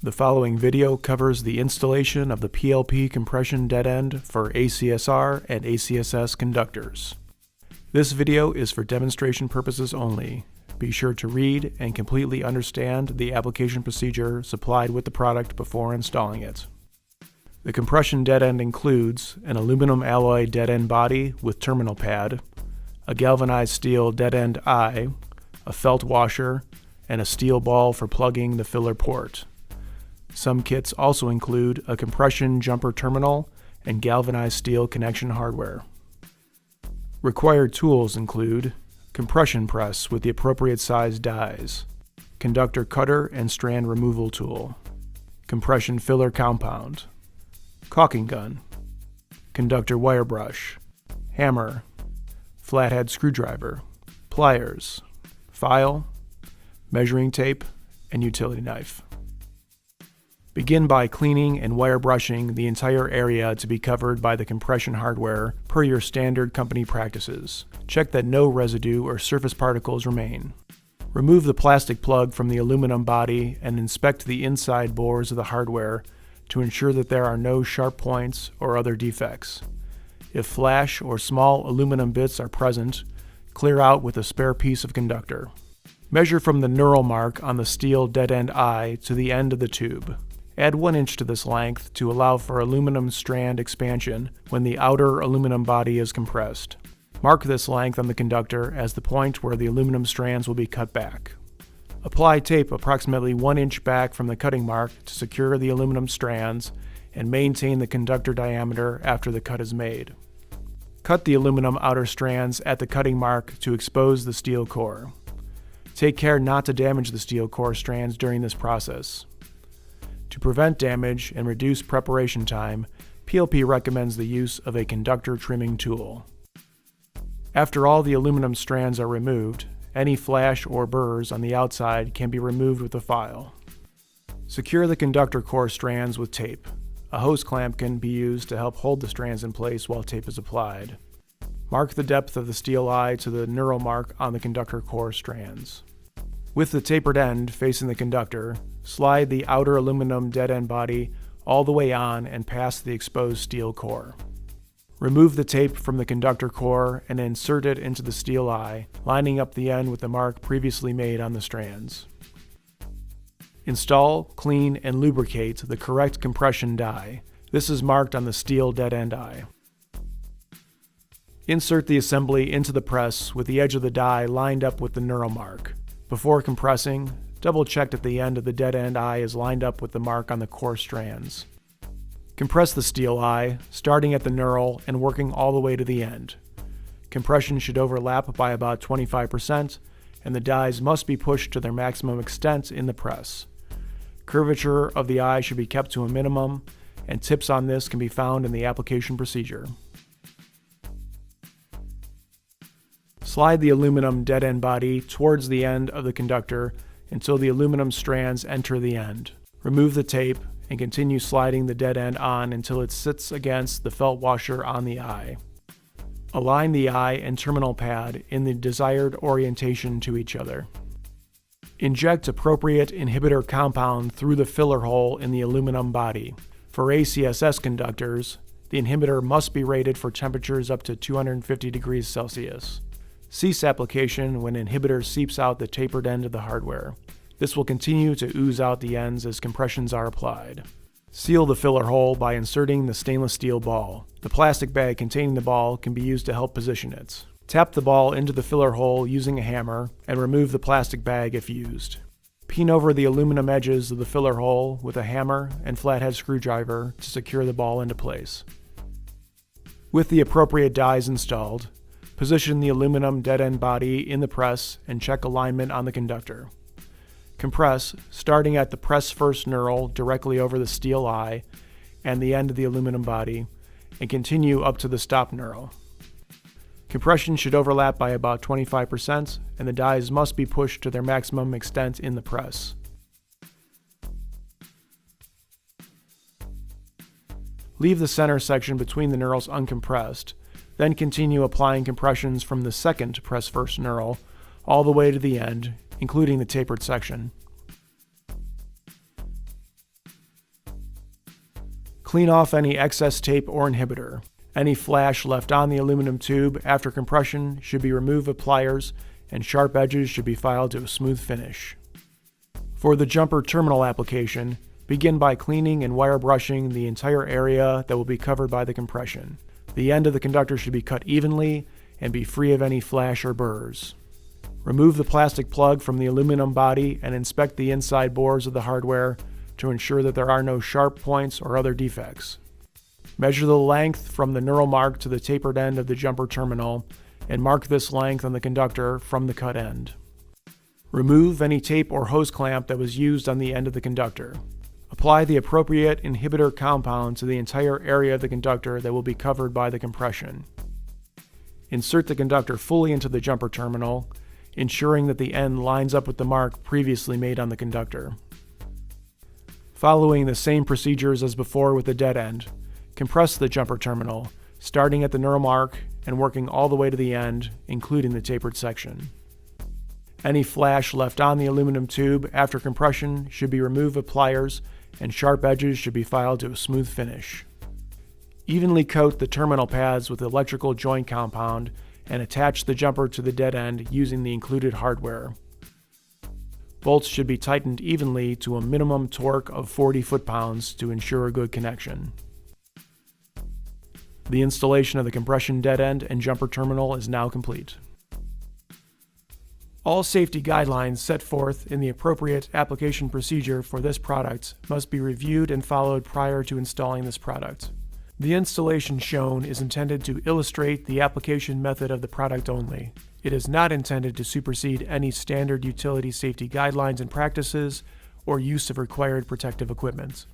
The following video covers the installation of the PLP compression dead end for ACSR and ACSS conductors. This video is for demonstration purposes only. Be sure to read and completely understand the application procedure supplied with the product before installing it. The compression dead end includes an aluminum alloy dead end body with terminal pad, a galvanized steel dead end eye, a felt washer, and a steel ball for plugging the filler port. Some kits also include a compression jumper terminal and galvanized steel connection hardware. Required tools include compression press with the appropriate size dies, conductor cutter and strand removal tool, compression filler compound, caulking gun, conductor wire brush, hammer, flathead screwdriver, pliers, file, measuring tape, and utility knife. Begin by cleaning and wire brushing the entire area to be covered by the compression hardware per your standard company practices. Check that no residue or surface particles remain. Remove the plastic plug from the aluminum body and inspect the inside bores of the hardware to ensure that there are no sharp points or other defects. If flash or small aluminum bits are present, clear out with a spare piece of conductor. Measure from the knurl mark on the steel dead end eye to the end of the tube. Add 1 inch to this length to allow for aluminum strand expansion when the outer aluminum body is compressed. Mark this length on the conductor as the point where the aluminum strands will be cut back. Apply tape approximately 1 inch back from the cutting mark to secure the aluminum strands and maintain the conductor diameter after the cut is made. Cut the aluminum outer strands at the cutting mark to expose the steel core. Take care not to damage the steel core strands during this process. To prevent damage and reduce preparation time, PLP recommends the use of a conductor trimming tool. After all the aluminum strands are removed, any flash or burrs on the outside can be removed with a file. Secure the conductor core strands with tape. A hose clamp can be used to help hold the strands in place while tape is applied. Mark the depth of the steel eye to the knurl mark on the conductor core strands. With the tapered end facing the conductor, slide the outer aluminum dead end body all the way on and past the exposed steel core. Remove the tape from the conductor core and insert it into the steel eye, lining up the end with the mark previously made on the strands. Install, clean, and lubricate the correct compression die. This is marked on the steel dead end eye. Insert the assembly into the press with the edge of the die lined up with the knurl mark. Before compressing, double check that the end of the dead end eye is lined up with the mark on the core strands. Compress the steel eye, starting at the knurl and working all the way to the end. Compression should overlap by about 25%, and the dies must be pushed to their maximum extent in the press. Curvature of the eye should be kept to a minimum, and tips on this can be found in the application procedure. Slide the aluminum dead end body towards the end of the conductor until the aluminum strands enter the end. Remove the tape and continue sliding the dead end on until it sits against the felt washer on the eye. Align the eye and terminal pad in the desired orientation to each other. Inject appropriate inhibitor compound through the filler hole in the aluminum body. For ACSS conductors, the inhibitor must be rated for temperatures up to 250 degrees Celsius. Cease application when inhibitor seeps out the tapered end of the hardware. This will continue to ooze out the ends as compressions are applied. Seal the filler hole by inserting the stainless steel ball. The plastic bag containing the ball can be used to help position it. Tap the ball into the filler hole using a hammer and remove the plastic bag if used. Peen over the aluminum edges of the filler hole with a hammer and flathead screwdriver to secure the ball into place. With the appropriate dies installed, position the aluminum dead end body in the press and check alignment on the conductor. Compress, starting at the press first knurl directly over the steel eye and the end of the aluminum body, and continue up to the stop knurl. Compression should overlap by about 25%, and the dies must be pushed to their maximum extent in the press. Leave the center section between the knurls uncompressed, then continue applying compressions from the second press first knurl all the way to the end, including the tapered section. Clean off any excess tape or inhibitor. Any flash left on the aluminum tube after compression should be removed with pliers, and sharp edges should be filed to a smooth finish. For the jumper terminal application, begin by cleaning and wire brushing the entire area that will be covered by the compression. The end of the conductor should be cut evenly and be free of any flash or burrs. Remove the plastic plug from the aluminum body and inspect the inside bores of the hardware to ensure that there are no sharp points or other defects. Measure the length from the knurl mark to the tapered end of the jumper terminal and mark this length on the conductor from the cut end. Remove any tape or hose clamp that was used on the end of the conductor. Apply the appropriate inhibitor compound to the entire area of the conductor that will be covered by the compression. Insert the conductor fully into the jumper terminal, ensuring that the end lines up with the mark previously made on the conductor. Following the same procedures as before with the dead end, compress the jumper terminal, starting at the knurl mark and working all the way to the end, including the tapered section. Any flash left on the aluminum tube after compression should be removed with pliers, and sharp edges should be filed to a smooth finish. Evenly coat the terminal pads with electrical joint compound and attach the jumper to the dead end using the included hardware. Bolts should be tightened evenly to a minimum torque of 40 foot-pounds to ensure a good connection. The installation of the compression dead end and jumper terminal is now complete. All safety guidelines set forth in the appropriate application procedure for this product must be reviewed and followed prior to installing this product. The installation shown is intended to illustrate the application method of the product only. It is not intended to supersede any standard utility safety guidelines and practices or use of required protective equipment.